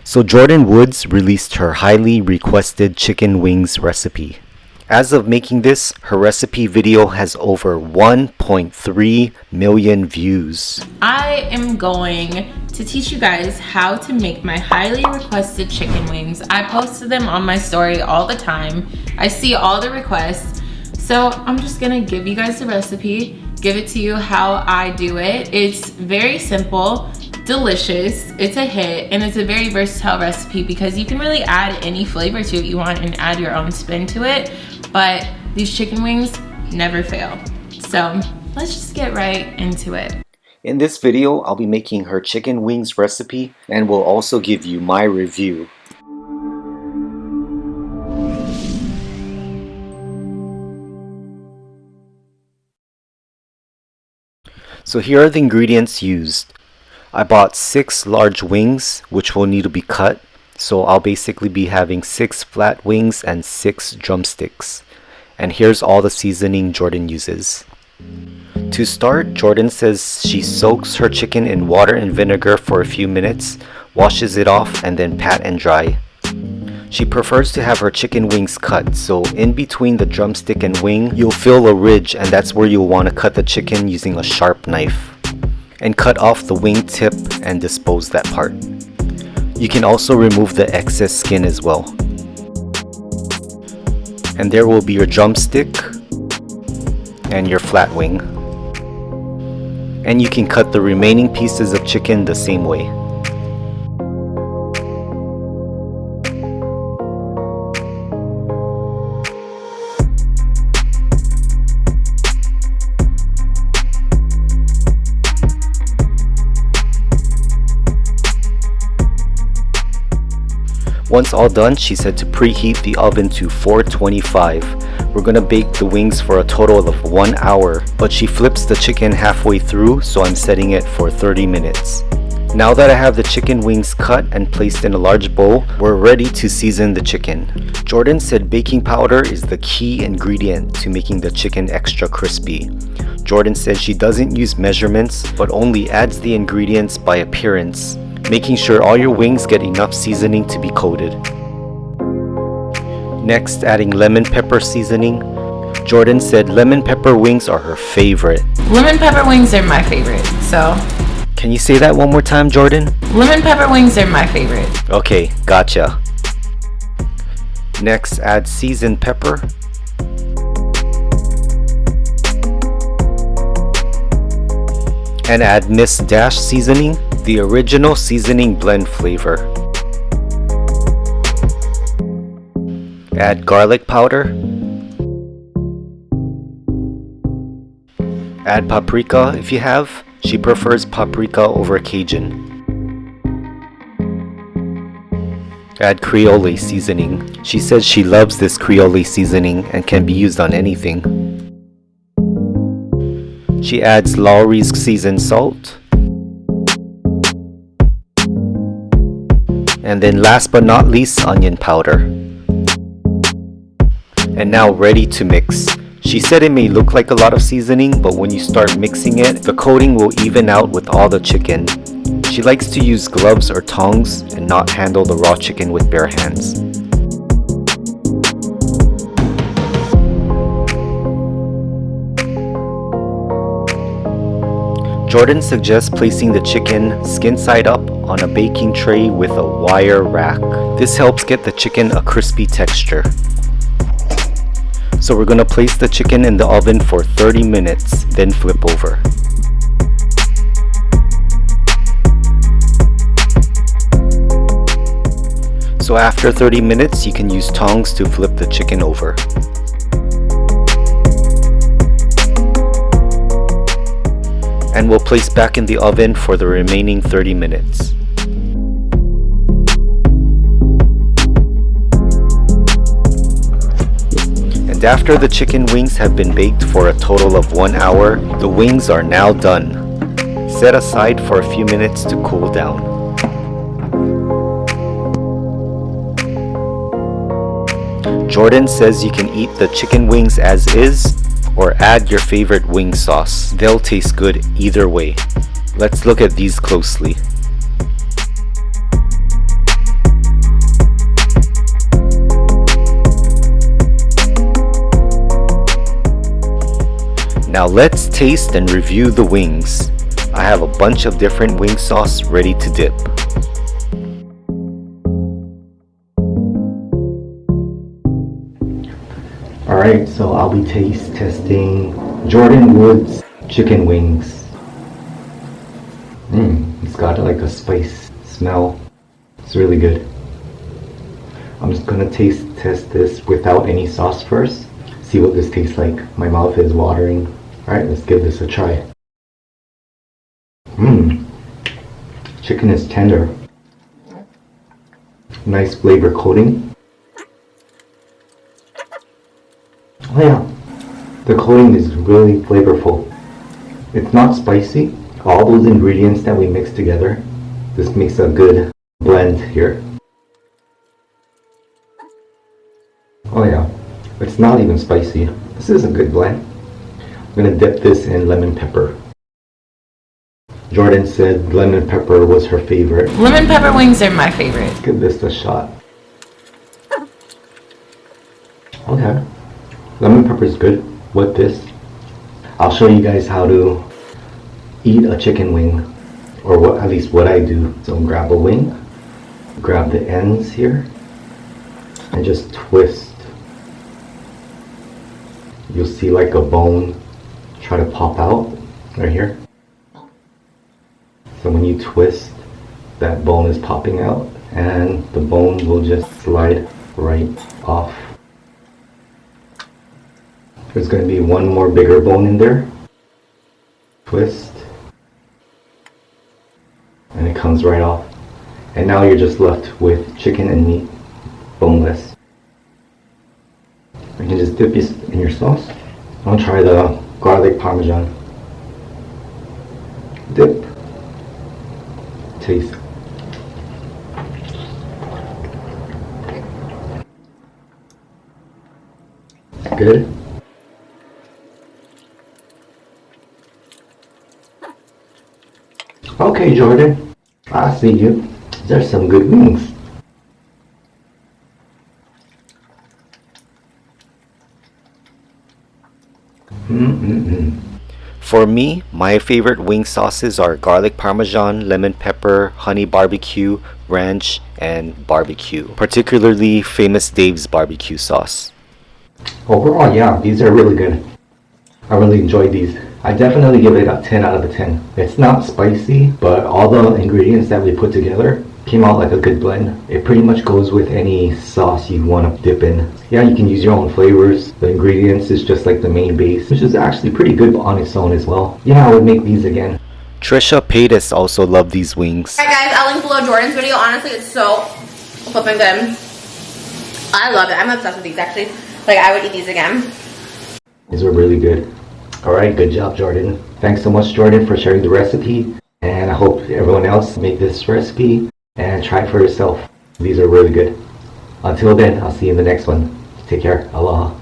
So Jordyn Woods released her highly requested chicken wings recipe. As of making this, her recipe video has over 1.3 million views. I am going to teach you guys how to make my highly requested chicken wings. I posted them on my story all the time. I see all the requests. So I'm just gonna give you guys the recipe, give it to you how I do it. It's very simple, delicious, it's a hit, and it's a very versatile recipe because you can really add any flavor to it you want and add your own spin to it. But these chicken wings never fail. So let's just get right into it. In this video, I'll be making her chicken wings recipe and will also give you my review. So here are the ingredients used. I bought 6 large wings, which will need to be cut. So I'll basically be having 6 flat wings and 6 drumsticks. And here's all the seasoning Jordyn uses. To start, Jordyn says she soaks her chicken in water and vinegar for a few minutes, washes it off, and then pat and dry. She prefers to have her chicken wings cut, so in between the drumstick and wing, you'll feel a ridge, and that's where you'll want to cut the chicken using a sharp knife. And cut off the wing tip and dispose that part. You can also remove the excess skin as well. And there will be your drumstick and your flat wing. And you can cut the remaining pieces of chicken the same way. Once all done, she said to preheat the oven to 425. We're gonna bake the wings for a total of 1 hour, but she flips the chicken halfway through, so I'm setting it for 30 minutes. Now that I have the chicken wings cut and placed in a large bowl, we're ready to season the chicken. Jordyn said baking powder is the key ingredient to making the chicken extra crispy. Jordyn said she doesn't use measurements, but only adds the ingredients by appearance, making sure all your wings get enough seasoning to be coated. Next, adding lemon pepper seasoning. Jordyn said lemon pepper wings are her favorite. Lemon pepper wings are my favorite, so. Can you say that one more time, Jordyn? Lemon pepper wings are my favorite. Okay, gotcha. Next, add seasoned pepper. And add Miss Dash seasoning, the original seasoning blend flavor. Add garlic powder. Add paprika if you have. She prefers paprika over Cajun. Add Creole seasoning. She says she loves this Creole seasoning and can be used on anything. She adds Lawry's seasoned salt. And then last but not least, onion powder. And now ready to mix. She said it may look like a lot of seasoning, but when you start mixing it, the coating will even out with all the chicken. She likes to use gloves or tongs and not handle the raw chicken with bare hands. Jordyn suggests placing the chicken skin side up on a baking tray with a wire rack. This helps get the chicken a crispy texture. So we're gonna place the chicken in the oven for 30 minutes, then flip over. So after 30 minutes, you can use tongs to flip the chicken over. And we'll place back in the oven for the remaining 30 minutes. And after the chicken wings have been baked for a total of 1 hour, the wings are now done. Set aside for a few minutes to cool down. Jordyn says you can eat the chicken wings as is or add your favorite wing sauce. They'll taste good either way. Let's look at these closely. Now let's taste and review the wings. I have a bunch of different wing sauce ready to dip. Alright, so I'll be taste testing Jordyn Woods chicken wings. It's got like a spice smell. It's really good. I'm just gonna taste test this without any sauce first. See what this tastes like. My mouth is watering. Alright, let's give this a try. Chicken is tender. Nice flavor coating. Oh yeah, the coating is really flavorful. It's not spicy. All those ingredients that we mix together, this makes a good blend here. Oh yeah, it's not even spicy. This is a good blend. I'm gonna dip this in lemon pepper. Jordyn said lemon pepper was her favorite. Lemon pepper wings are my favorite. Let's give this a shot. Okay, lemon pepper is good with this. I'll show you guys how to eat a chicken wing, or what, at least what I do. So grab a wing, grab the ends here, and just twist. You'll see like a bone try to pop out right here. So when you twist, that bone is popping out and the bone will just slide right off. There's going to be one more bigger bone in there. Twist. And it comes right off. And now you're just left with chicken and meat, boneless. You can just dip this in your sauce. I'll try the garlic parmesan. Dip. Taste. Good. Okay, Jordyn, I see you. There's some good wings. For me, my favorite wing sauces are garlic parmesan, lemon pepper, honey barbecue, ranch, and barbecue. Particularly Famous Dave's barbecue sauce. Overall, yeah, these are really good. I really enjoyed these. I definitely give it a 10 out of 10. It's not spicy, but all the ingredients that we put together came out like a good blend. It pretty much goes with any sauce you want to dip in. Yeah, you can use your own flavors. The ingredients is just like the main base, which is actually pretty good on its own as well. Yeah, I would make these again. Trisha Paytas also loved these wings. Alright guys, I'll link below Jordyn's video. Honestly, it's so flipping good. I love it. I'm obsessed with these actually. Like, I would eat these again. These are really good. Alright, good job, Jordyn. Thanks so much, Jordyn, for sharing the recipe. And I hope everyone else make this recipe and try it for yourself. These are really good. Until then, I'll see you in the next one. Take care. Aloha.